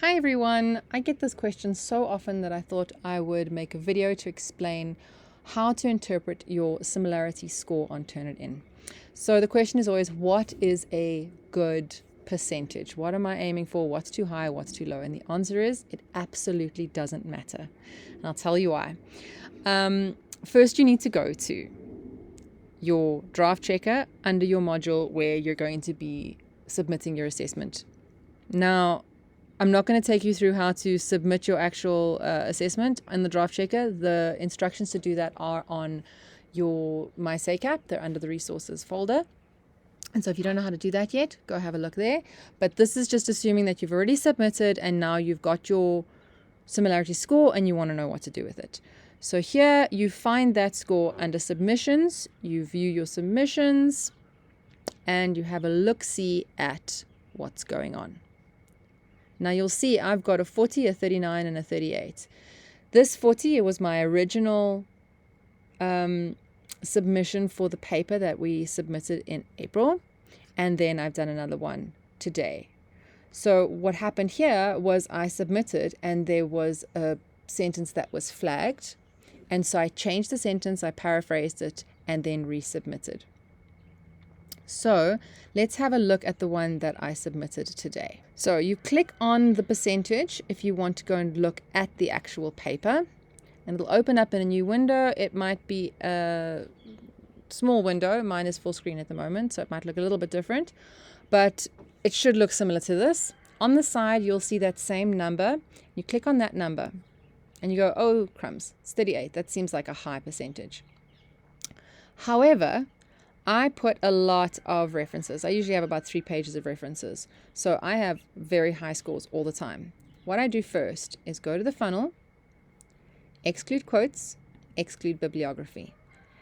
Hi everyone, I get this question so often that I thought I would make a video to explain how to interpret your similarity score on Turnitin. So the question is always, what is a good percentage? What am I aiming for? What's too high? What's too low? And the answer is, it absolutely doesn't matter. And I'll tell you why. First, you need to go to your draft checker under your module where you're going to be submitting your assessment. Now, I'm not going to take you through how to submit your actual assessment in the draft checker. The instructions to do that are on your My SACAP. They're under the resources folder. And so if you don't know how to do that yet, go have a look there. But this is just assuming that you've already submitted and now you've got your similarity score and you want to know what to do with it. So here you find that score under submissions. You view your submissions and you have a look-see at what's going on. Now you'll see I've got a 40, a 39, and a 38. This 40, it was my original submission for the paper that we submitted in April. And then I've done another one today. So what happened here was I submitted and there was a sentence that was flagged. And so I changed the sentence, I paraphrased it, and then resubmitted. So let's have a look at the one that I submitted today. So you click on the percentage if you want to go and look at the actual paper, and it'll open up in a new window. It might be a small window. Mine is full screen at the moment, so it might look a little bit different, but it should look similar to this. On the side, you'll see that same number. You click on that number and you go, oh crumbs, it's 38. That seems like a high percentage. However, I put a lot of references. I usually have about 3 pages of references. So I have very high scores all the time. What I do first is go to the funnel, exclude quotes, exclude bibliography,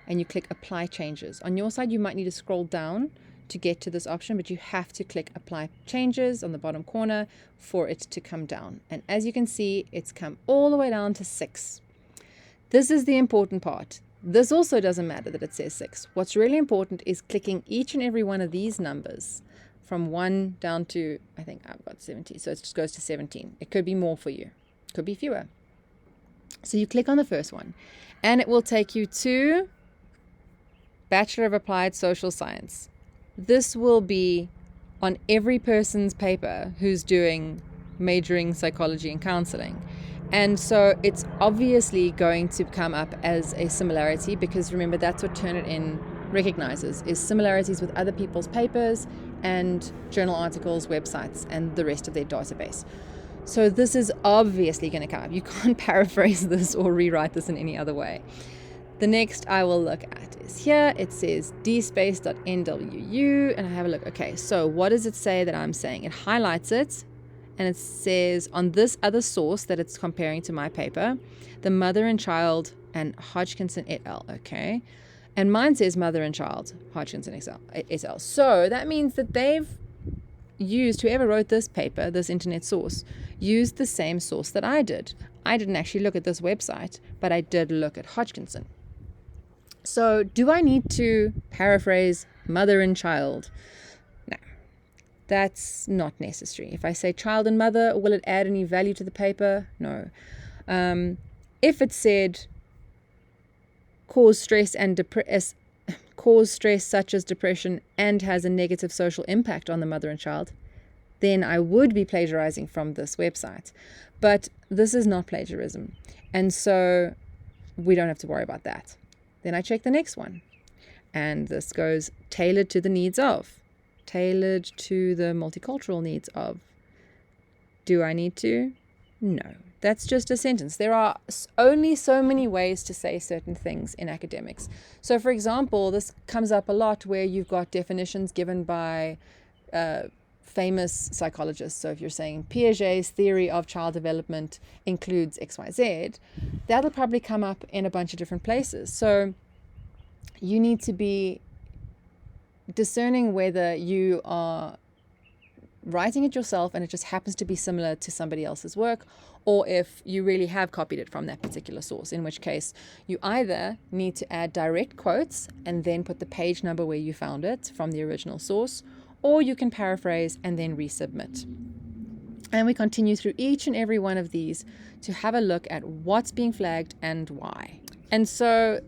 and you click apply changes. On your side, you might need to scroll down to get to this option, but you have to click apply changes on the bottom corner for it to come down. And as you can see, it's come all the way down to 6. This is the important part. This also doesn't matter that it says 6. What's really important is clicking each and every one of these numbers from 1 down to, I think I've got 17. So it just goes to 17. It could be more for you. It could be fewer. So you click on the first one and it will take you to Bachelor of Applied Social Science. This will be on every person's paper who's doing majoring psychology and counseling. And so it's obviously going to come up as a similarity because remember, that's what Turnitin recognizes, is similarities with other people's papers and journal articles, websites, and the rest of their database. So this is obviously going to come up. You can't paraphrase this or rewrite this in any other way. The next I will look at is here. It says dspace.nwu, and I have a look. Okay, so what does it say that I'm saying? It highlights it. And it says on this other source that it's comparing to my paper, the mother and child and Hodgkinson et al. Okay. And mine says mother and child, Hodgkinson et al. So that means that they've used, whoever wrote this paper, this internet source, used the same source that I did. I didn't actually look at this website, but I did look at Hodgkinson. So do I need to paraphrase mother and child? That's not necessary. If I say child and mother, will it add any value to the paper? No. If it said cause stress such as depression and has a negative social impact on the mother and child, then I would be plagiarizing from this website. But this is not plagiarism. And so we don't have to worry about that. Then I check the next one. And this goes tailored to the needs of. Tailored to the multicultural needs of. Do I need to? No. That's just a sentence. There are only so many ways to say certain things in academics. So for example, this comes up a lot where you've got definitions given by famous psychologists. So if you're saying Piaget's theory of child development includes XYZ, that'll probably come up in a bunch of different places. So you need to be discerning whether you are writing it yourself and it just happens to be similar to somebody else's work, or if you really have copied it from that particular source, in which case you either need to add direct quotes and then put the page number where you found it from the original source, or you can paraphrase and then resubmit. And we continue through each and every one of these to have a look at what's being flagged and why. And so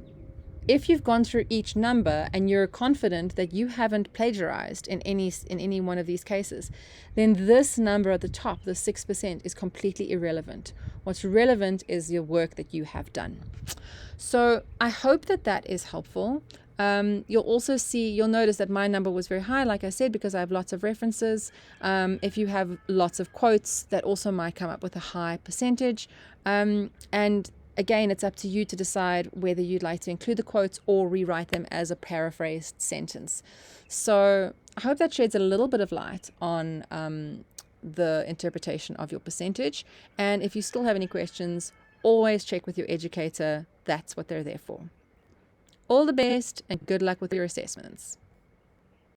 if you've gone through each number and you're confident that you haven't plagiarized in any one of these cases, then this number at the top, the 6%, is completely irrelevant. What's relevant is your work that you have done. So I hope that that is helpful. You'll notice that my number was very high, like I said, because I have lots of references. If you have lots of quotes, that also might come up with a high percentage. And again, it's up to you to decide whether you'd like to include the quotes or rewrite them as a paraphrased sentence. So I hope that sheds a little bit of light on the interpretation of your percentage. And if you still have any questions, always check with your educator. That's what they're there for. All the best and good luck with your assessments.